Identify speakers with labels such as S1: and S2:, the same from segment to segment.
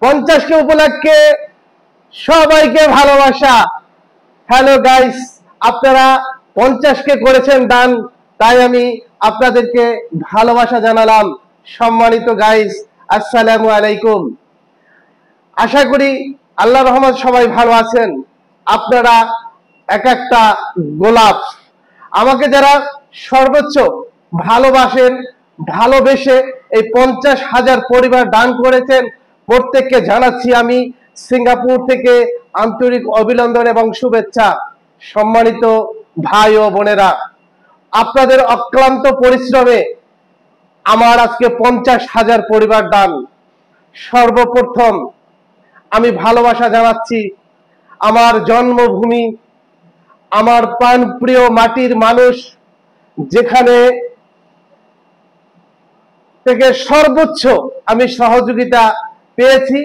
S1: 50 কে উপলক্ষে সবাইকে ভালোবাসা। হ্যালো গাইস, আপনারা 50 কে করেছেন দান, তাই আমি আপনাদেরকে ভালোবাসা জানালাম। সম্মানিত গাইস, আসসালামু আলাইকুম। আশা করি আল্লাহর রহমত সবাই ভালো আছেন। আপনারা এক একটা গোলাপ আমাকে যারা সর্বোচ্চ ভালোবাসেন, ভালোবেসে এই 50,000 পরিবার দান করেছেন, প্রত্যেককে জানাচ্ছি আমি সিঙ্গাপুর থেকে আন্তরিক অভিনন্দন এবং শুভেচ্ছা। সম্মানিত ভাই ও বোনেরা, আপনাদের অক্লান্ত পরিশ্রমে আমার আজকে 50,000 পরিবার দান। সর্বপ্রথম আমি ভালোবাসা জানাচ্ছি আমার জন্মভূমি, আমার প্রাণপ্রিয় মাটির মানুষ, যেখানে থেকে সর্বোচ্চ আমি সহযোগিতা পেয়েছি,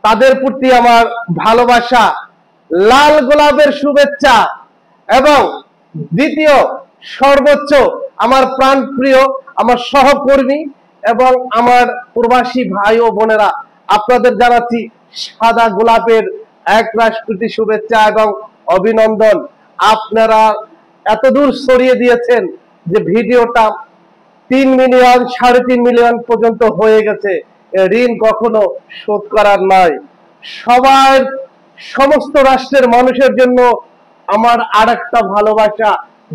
S1: তাদের প্রতি আমার ভালোবাসা, লাল গোলাপের শুভেচ্ছা। এবং দ্বিতীয় সর্বোচ্চ আমার প্রাণপ্রিয় আমার সহকর্মী এবং আমার প্রবাসী ভাই ও বোনেরা, আপনাদের জানাচ্ছি সাদা গোলাপের 1,00,000 কোটি শুভেচ্ছা এবং অভিনন্দন। আপনারা এতদূর ছড়িয়ে দিয়েছেন যে ভিডিওটা 3 মিলিয়ন 3.5 মিলিয়ন পর্যন্ত হয়ে গেছে। ঋণ কখনো শোধ করার নয়। সবার সমস্ত রাষ্ট্রের মানুষের জন্য আমার আরেকটা ভালোবাসা,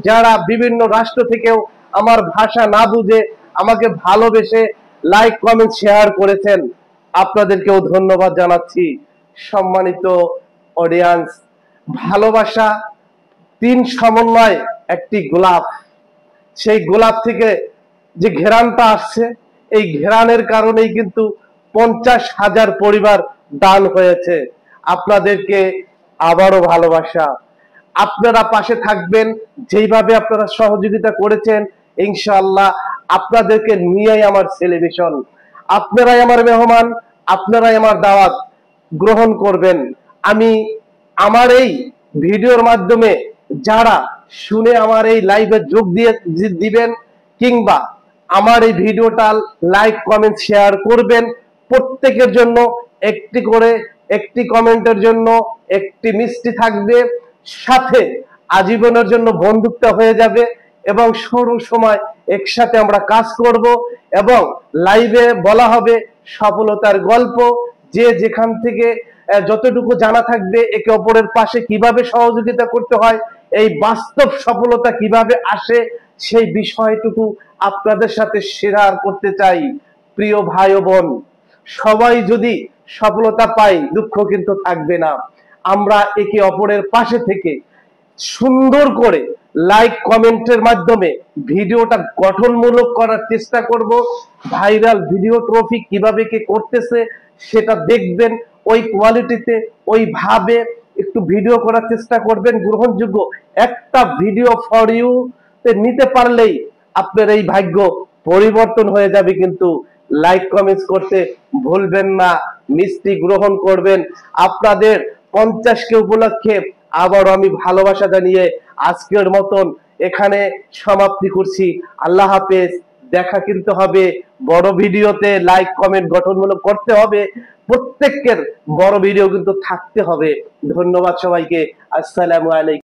S1: যারা বিভিন্ন রাষ্ট্র থেকেও আমার ভাষা না বুঝে আমাকে ভালোবেসে লাইক কমেন্ট শেয়ার করেছেন, আপনাদেরকেও ধন্যবাদ জানাচ্ছি। সম্মানিত অডিয়েন্স, ভালোবাসা 3 সমন্বয় একটি গোলাপ। সেই গোলাপ থেকে যে ঘেরানটা আসছে, এই ঘেরানের কারণেই কিন্তু 50,000 পরিবার দান হয়েছে। আপনাদেরকে আবারও ভালোবাসা। আপনারা পাশে থাকবেন, যেইভাবে আপনারা সহযোগিতা করেছেন, ইনশাআল্লাহ আপনাদেরকে নিয়েই আমার সেলিব্রেশন। আপনারাই আমার মেহমান, আপনারাই আমার দাওয়াত গ্রহণ করবেন। আমি আমার এই ভিডিওর মাধ্যমে যারা শুনে আমার এই লাইভে যোগ দিবেন কিংবা আমার এই ভিডিওটা লাইক কমেন্ট শেয়ার করবেন, প্রত্যেকের জন্য একটি করে, একটি কমেন্টের জন্য একটি মিষ্টি থাকবে, সাথে আজীবনের জন্য বন্ধুত্ব হয়ে যাবে এবং সরু সময় একসাথে আমরা কাজ করব এবং লাইভে বলা হবে সফলতার গল্প। যে যেখান থেকে যতটুকু জানা থাকবে, একে অপরের পাশে কিভাবে সহযোগিতা করতে হয়, এই বাস্তব সফলতা কিভাবে আসে, সেই বিষয়টুকু আপনাদের সাথে শেয়ার করতে চাই। প্রিয় ভাই ও বোন, সবাই যদি সফলতা পাই, দুঃখ কিন্তু থাকবে না। আমরা একে অপরের পাশে থেকে সুন্দর করে লাইক কমেন্টের মাধ্যমে ভিডিওটা গঠনমূলক করার চেষ্টা করব। ভাইরাল ভিডিও ট্রফি কিভাবে কে করতেছে সেটা দেখবেন, ওই কোয়ালিটিতে ওইভাবে একটু ভিডিও করার চেষ্টা করবেন। গ্রহণযোগ্য একটা ভিডিও ফর ইউ নিতে পারলেই আপনার এই ভাগ্য পরিবর্তন হয়ে যাবে। কিন্তু লাইক কমেন্টস করতে ভুলবেন না, মিষ্টি গ্রহণ করবেন। আপনাদের 50কে উপলক্ষে আবার আমি ভালোবাসা জানিয়ে আজকের মতন এখানে সমাপ্তি করছি। আল্লাহ হাফেজ। দেখা কিন্তু হবে বড় ভিডিওতে। লাইক কমেন্ট গঠনমূলক করতে হবে, প্রত্যেকের বড় ভিডিও কিন্তু থাকতে হবে। ধন্যবাদ সবাইকে। আসসালামু আলাইকুম।